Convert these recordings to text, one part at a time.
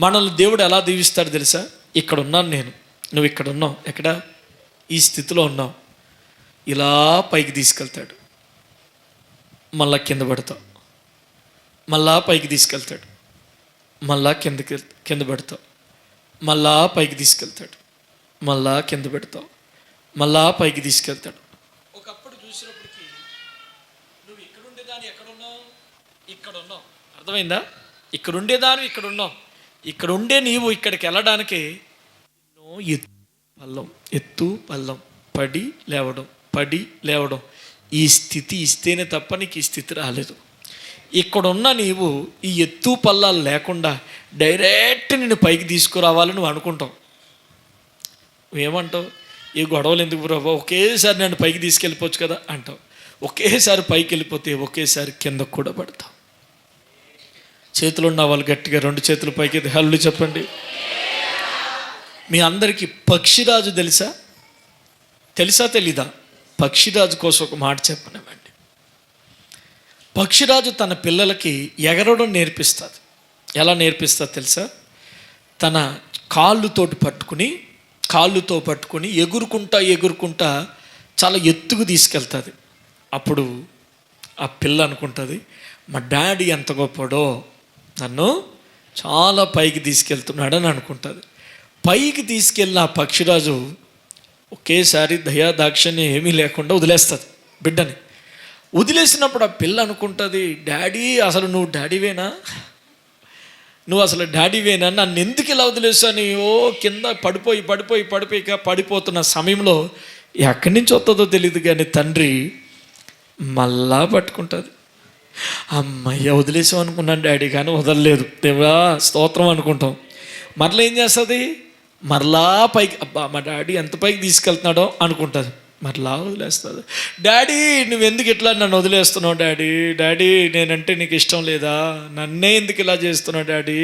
మనల్ని దేవుడు ఎలా దీవిస్తాడు తెలుసా? ఇక్కడ ఉన్నాను నేను, నువ్వు ఇక్కడ ఉన్నావు, ఎక్కడ ఈ స్థితిలో ఉన్నావు, ఇలా పైకి తీసుకెళ్తాడు, మళ్ళా కింద పడతావు, మళ్ళా పైకి తీసుకెళ్తాడు, మళ్ళా కింద పెడతావు, మళ్ళా పైకి తీసుకెళ్తాడు, మళ్ళా కింద పెడతావు, మళ్ళా పైకి తీసుకెళ్తాడు. ఒకప్పుడు చూసినప్పటికీ నువ్వు ఇక్కడ ఉండేదాన్ని ఎక్కడున్నావు? ఇక్కడ ఉన్నావు. అర్థమైందా? ఇక్కడ ఉండేదాన్ని ఇక్కడ ఉన్నావు. ఇక్కడ ఉండే నీవు ఇక్కడికి వెళ్ళడానికి ఎత్తు పల్లం, పడి లేవడం, ఈ స్థితి ఇస్తేనే తప్ప నీకు ఈ స్థితి రాలేదు. ఇక్కడున్న నీవు ఈ ఎత్తు పల్లాలు లేకుండా డైరెక్ట్ నిన్ను పైకి తీసుకురావాలని నువ్వు అనుకుంటావు. నువ్వేమంటావు? ఈ గొడవలు ఎందుకు బ్రో, ఒకేసారి నన్ను పైకి తీసుకెళ్ళిపోవచ్చు కదా అంటావు. ఒకేసారి పైకి వెళ్ళిపోతే ఒకేసారి కిందకు కూడా పడతావు. చేతులు ఉన్న వాళ్ళు గట్టిగా 2 చేతులు పైకి హల్లు చెప్పండి. మీ అందరికీ పక్షిరాజు తెలుసా తెలీదా? పక్షిరాజు కోసం ఒక మాట చెప్పనివ్వండి. పక్షిరాజు తన పిల్లలకి ఎగరడం నేర్పిస్తుంది. ఎలా నేర్పిస్తుంది తెలుసా? తన కాళ్ళుతో పట్టుకుని ఎగురుకుంటా చాలా ఎత్తుకు తీసుకెళ్తుంది. అప్పుడు ఆ పిల్ల అనుకుంటుంది, మా డాడీ ఎంత గొప్పడో, నన్ను చాలా పైకి తీసుకెళ్తున్నాడని అనుకుంటుంది. పైకి తీసుకెళ్ళిన ఆ పక్షిరాజు ఒకేసారి దయా దాక్షిణ్యం ఏమీ లేకుండా వదిలేస్తుంది బిడ్డని. వదిలేసినప్పుడు ఆ పిల్ల అనుకుంటుంది, డాడీ అసలు నువ్వు డాడీవేనా, నన్ను ఎందుకు ఇలా వదిలేసాను? కింద పడిపోతున్న సమయంలో ఎక్కడి నుంచి వస్తుందో తెలియదు కానీ తండ్రి మళ్ళా పట్టుకుంటుంది. అమ్మయ్య వదిలేసాం అనుకున్నాను డాడీ, కానీ వదలలేదు, దేవా స్తోత్రం అనుకుంటాం. మరలా ఏం చేస్తుంది? మరలా పైకి, అబ్బా మా డాడీ ఎంత పైకి తీసుకెళ్తున్నాడో అనుకుంటుంది, మరలా వదిలేస్తుంది. డాడీ నువ్వెందుకు ఇట్లా నన్ను వదిలేస్తున్నావు డాడీ, నేనంటే నీకు ఇష్టం లేదా? నన్నే ఎందుకు ఇలా చేస్తున్నావు డాడీ?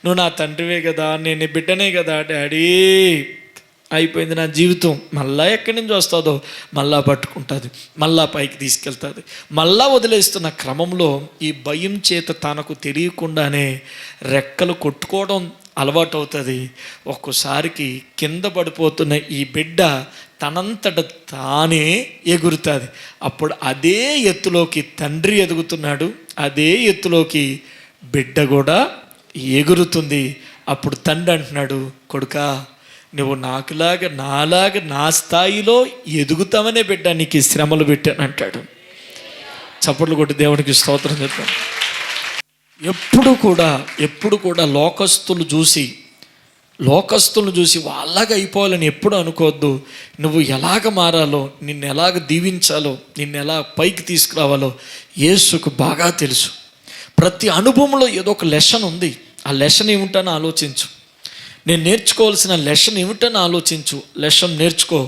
నువ్వు నా తండ్రివే కదా, నేను నీ బిడ్డనే కదా డాడీ. అయిపోయింది నా జీవితం. మళ్ళా ఎక్కడి నుంచి వస్తుందో మళ్ళా పట్టుకుంటుంది, మళ్ళా పైకి తీసుకెళ్తుంది. మళ్ళా వదిలేస్తున్న క్రమంలో ఈ భయం చేత తనకు తెలియకుండానే రెక్కలు కొట్టుకోవడం అలవాటు అవుతుంది. ఒక్కోసారికి కింద పడిపోతున్న ఈ బిడ్డ తనంతట తానే ఎగురుతుంది. అప్పుడు అదే ఎత్తులోకి తండ్రి ఎదుగుతున్నాడు, అదే ఎత్తులోకి బిడ్డ కూడా ఎగురుతుంది. అప్పుడు తండ్రి అంటున్నాడు, కొడుకా నువ్వు నాలాగా నా స్థాయిలో ఎదుగుతామనే బిడ్డ నీకు ఈ శ్రమలు పెట్టాను అంటాడు. చప్పట్లు కొట్టి దేవునికి స్తోత్రం చెప్తాను. ఎప్పుడు కూడా లోకస్తులు చూసి వాళ్ళగా అయిపోవాలని ఎప్పుడు అనుకోవద్దు. నువ్వు ఎలాగ మారాలో, నిన్ను ఎలాగ దీవించాలో, నిన్ను ఎలా పైకి తీసుకురావాలో యేసుకు బాగా తెలుసు. ప్రతి అనుభవంలో ఏదో ఒక లెసన్ ఉంది. ఆ లెసన్ ఏమిటని ఆలోచించు. నేను నేర్చుకోవాల్సిన లెసన్ ఏమిటని ఆలోచించు. లెసన్ నేర్చుకో.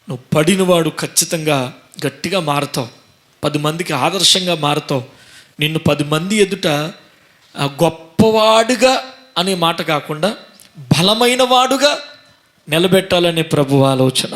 నువ్వు పడినవాడు ఖచ్చితంగా గట్టిగా మారుతావు, 10 మందికి ఆదర్శంగా మారుతావు. నిన్ను 10 మంది ఎదుట గొప్పవాడుగా అనే మాట కాకుండా బలమైన వాడుగా నిలబెట్టాలనే ప్రభు ఆలోచన.